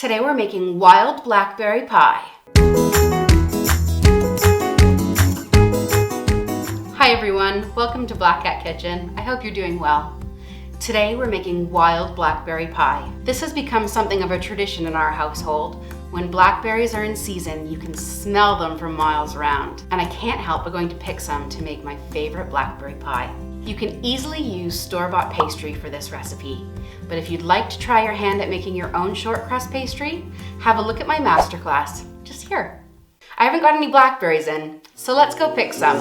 Today we're making wild blackberry pie. Hi everyone, welcome to Black Cat Kitchen. I hope you're doing well. Today we're making wild blackberry pie. This has become something of a tradition in our household. When blackberries are in season, you can smell them from miles around. And I can't help but going to pick some to make my favorite blackberry pie. You can easily use store-bought pastry for this recipe. But if you'd like to try your hand at making your own shortcrust pastry, have a look at my masterclass just here. I haven't got any blackberries in, so let's go pick some.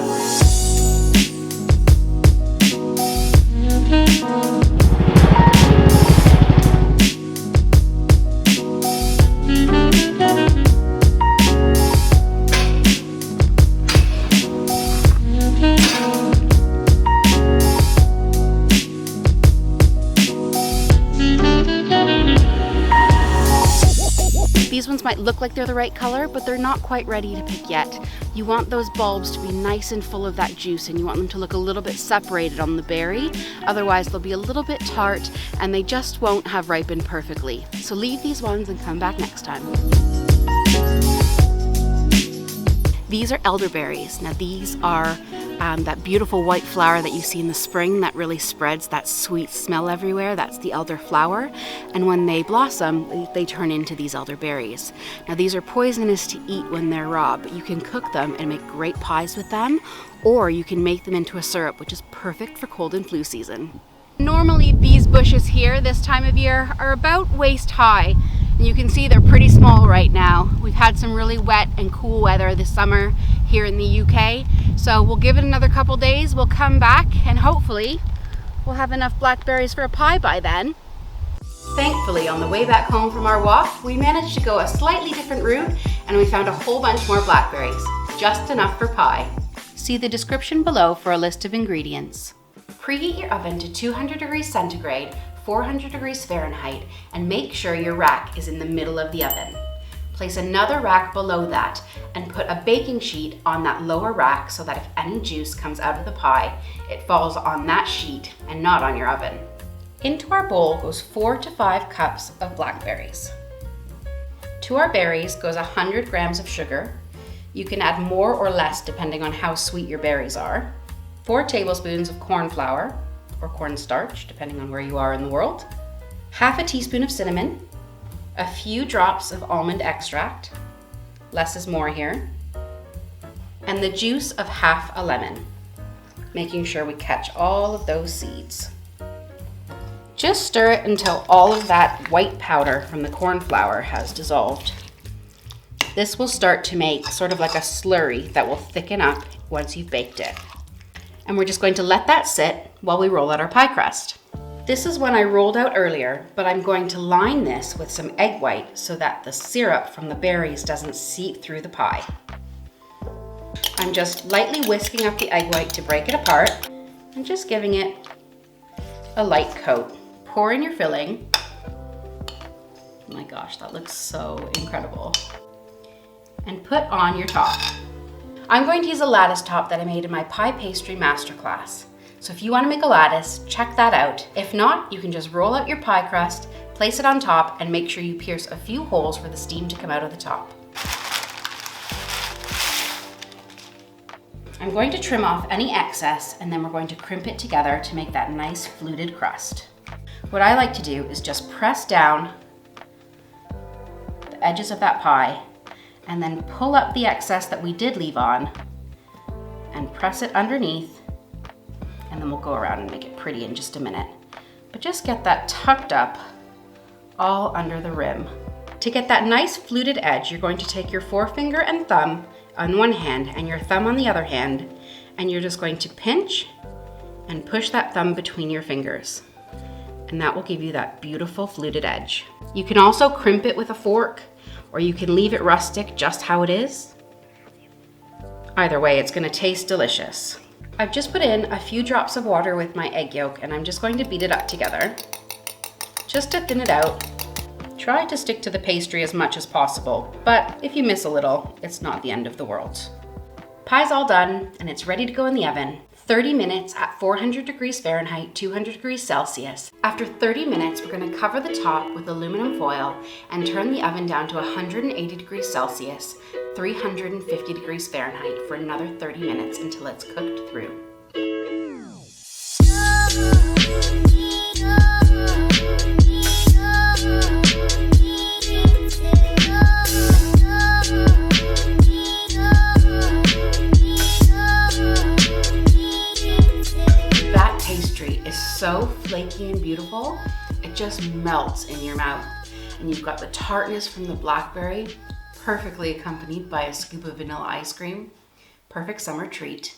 These ones might look like they're the right color, but they're not quite ready to pick yet. You want those bulbs to be nice and full of that juice, and you want them to look a little bit separated on the berry. Otherwise, they'll be a little bit tart, and they just won't have ripened perfectly. So leave these ones and come back next time. These are elderberries. Now these are that beautiful white flower that you see in the spring that really spreads that sweet smell everywhere. That's the elderflower. And when they blossom, they turn into these elderberries. Now these are poisonous to eat when they're raw, but you can cook them and make great pies with them, or you can make them into a syrup, which is perfect for cold and flu season. Normally these bushes here this time of year are about waist high. And you can see they're pretty small right now. We've had some really wet and cool weather this summer here in the UK. So we'll give it another couple days, we'll come back, and hopefully we'll have enough blackberries for a pie by then. Thankfully, on the way back home from our walk, we managed to go a slightly different route and we found a whole bunch more blackberries, just enough for pie. See the description below for a list of ingredients. Preheat your oven to 200 degrees centigrade, 400 degrees Fahrenheit, and make sure your rack is in the middle of the oven. Place another rack below that and put a baking sheet on that lower rack so that if any juice comes out of the pie, it falls on that sheet and not on your oven. Into our bowl goes 4 to 5 cups of blackberries. To our berries goes 100 grams of sugar. You can add more or less depending on how sweet your berries are. 4 tablespoons of corn flour, or cornstarch, depending on where you are in the world. Half a teaspoon of cinnamon, a few drops of almond extract, less is more here, and the juice of half a lemon, making sure we catch all of those seeds. Just stir it until all of that white powder from the corn flour has dissolved. This will start to make sort of like a slurry that will thicken up once you've baked it. And we're just going to let that sit while we roll out our pie crust. This is one I rolled out earlier, but I'm going to line this with some egg white so that the syrup from the berries doesn't seep through the pie. I'm just lightly whisking up the egg white to break it apart and just giving it a light coat. Pour in your filling. Oh my gosh, that looks so incredible. And put on your top. I'm going to use a lattice top that I made in my pie pastry masterclass. So if you want to make a lattice, check that out. If not, you can just roll out your pie crust, place it on top, and make sure you pierce a few holes for the steam to come out of the top. I'm going to trim off any excess, and then we're going to crimp it together to make that nice fluted crust. What I like to do is just press down the edges of that pie and then pull up the excess that we did leave on and press it underneath, and then we'll go around and make it pretty in just a minute. But just get that tucked up all under the rim. To get that nice fluted edge, you're going to take your forefinger and thumb on one hand and your thumb on the other hand, and you're just going to pinch and push that thumb between your fingers. And that will give you that beautiful fluted edge. You can also crimp it with a fork, or you can leave it rustic just how it is. Either way, it's gonna taste delicious. I've just put in a few drops of water with my egg yolk, and I'm just going to beat it up together, just to thin it out. Try to stick to the pastry as much as possible, but if you miss a little, it's not the end of the world. Pie's all done, and it's ready to go in the oven. 30 minutes at 400 degrees Fahrenheit, 200 degrees Celsius. After 30 minutes, we're going to cover the top with aluminum foil and turn the oven down to 180 degrees Celsius, 350 degrees Fahrenheit for another 30 minutes until it's cooked through. So flaky and beautiful, it just melts in your mouth. And you've got the tartness from the blackberry, perfectly accompanied by a scoop of vanilla ice cream. Perfect summer treat.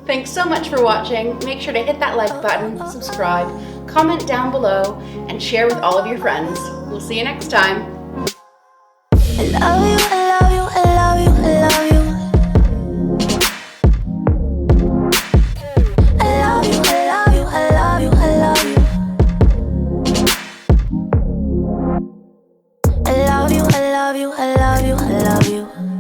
Thanks so much for watching. Make sure to hit that like button, subscribe, comment down below, and share with all of your friends. We'll see you next time. I love you, I love you, I love you, I love you. I love you, I love you, I love you.